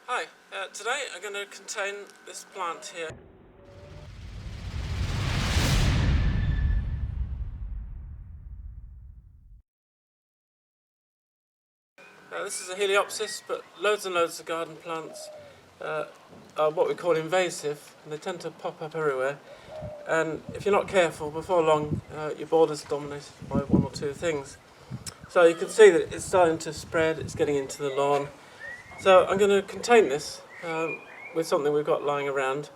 Hi, today I'm going to contain this plant here. This is a Helianthus, but loads and loads of garden plants are what we call invasive, and they tend to pop up everywhere. And if you're not careful, before long your border's dominated by one or two things. So you can see that it's starting to spread, it's getting into the lawn. So I'm going to contain this with something we've got lying around.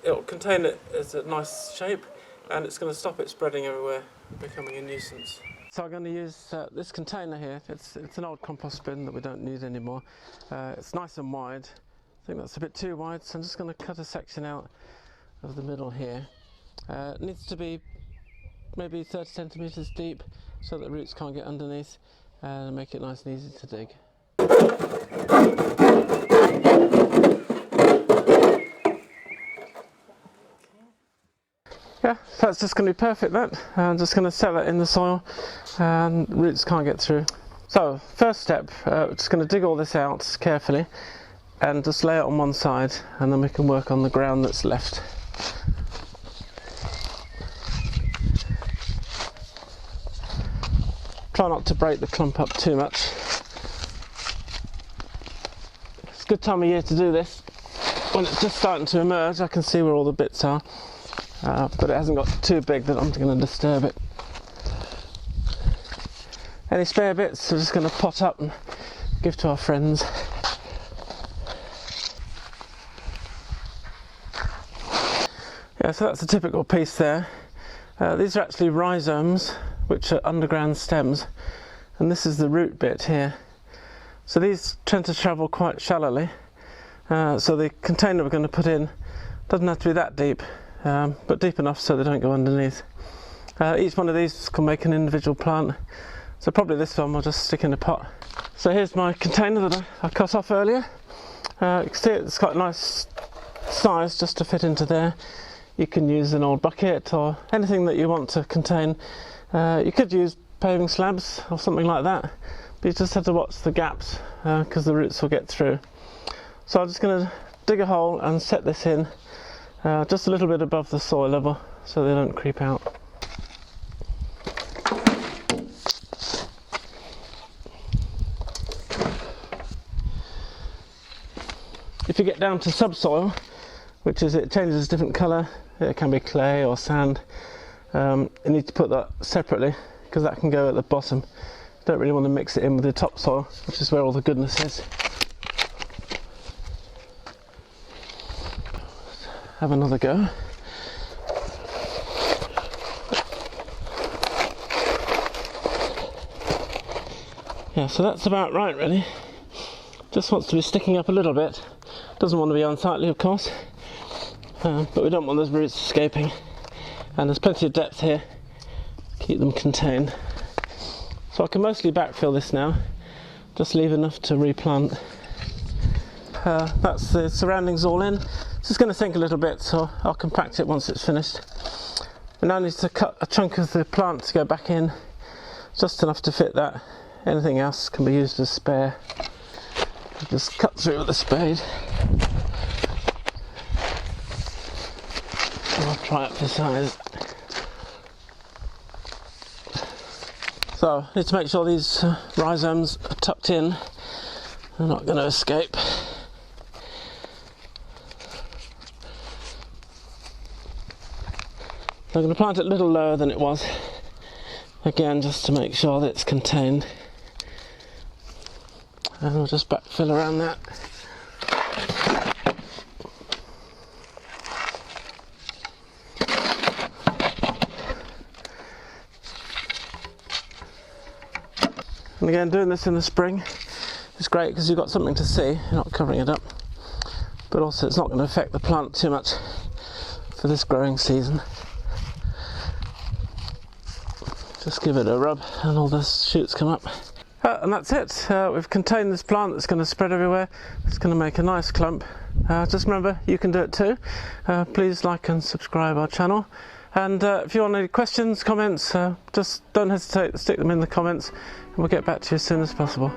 It'll contain it as a nice shape, and it's going to stop it spreading everywhere, becoming a nuisance. So I'm going to use this container here. It's an old compost bin that we don't need anymore. It's nice and wide. I think that's a bit too wide, so I'm just going to cut a section out of the middle here. It needs to be maybe 30 centimetres deep so that roots can't get underneath, and make it nice and easy to dig. Yeah, that's just going to be perfect then. I'm just going to set that in the soil and roots can't get through. So, first step, just going to dig all this out carefully and just lay it on one side, and then we can work on the ground that's left. Try not to break the clump up too much. It's a good time of year to do this. When it's just starting to emerge, I can see where all the bits are, but it hasn't got too big that I'm going to disturb it. Any spare bits we're just going to pot up and give to our friends. Yeah, so that's a typical piece there. These are actually rhizomes, which are underground stems, and this is the root bit here. So these tend to travel quite shallowly, so the container we're going to put in doesn't have to be that deep, but deep enough so they don't go underneath. Each one of these can make an individual plant, so probably this one we'll just stick in a pot. So here's my container that I cut off earlier. You can see it's got a nice size just to fit into there. You can use an old bucket or anything that you want to contain. You could use paving slabs or something like that, but you just have to watch the gaps because the roots will get through. So I'm just going to dig a hole and set this in just a little bit above the soil level so they don't creep out. If you get down to subsoil, which is it changes different colour, it can be clay or sand, you need to put that separately because that can go at the bottom. You don't really want to mix it in with the topsoil, which is where all the goodness is. Have another go. Yeah, so that's about right really. Just wants to be sticking up a little bit. Doesn't want to be unsightly, of course, but we don't want those roots escaping. And there's plenty of depth here, keep them contained. So I can mostly backfill this now, just leave enough to replant. That's the surroundings all in. It's just going to sink a little bit, so I'll compact it once it's finished. We now need to cut a chunk of the plant to go back in, just enough to fit that. Anything else can be used as spare. Just cut through with a spade. I'll try up for size. So, I need to make sure these rhizomes are tucked in. They're not going to escape. I'm going to plant it a little lower than it was. Again, just to make sure that it's contained. And we'll just backfill around that. And again, doing this in the spring is great because you've got something to see, you're not covering it up. But also it's not going to affect the plant too much for this growing season. Just give it a rub and all the shoots come up. And that's it. We've contained this plant that's going to spread everywhere. It's going to make a nice clump. Just remember, you can do it too. Please like and subscribe our channel. And if you want any questions, comments, just don't hesitate to stick them in the comments and we'll get back to you as soon as possible.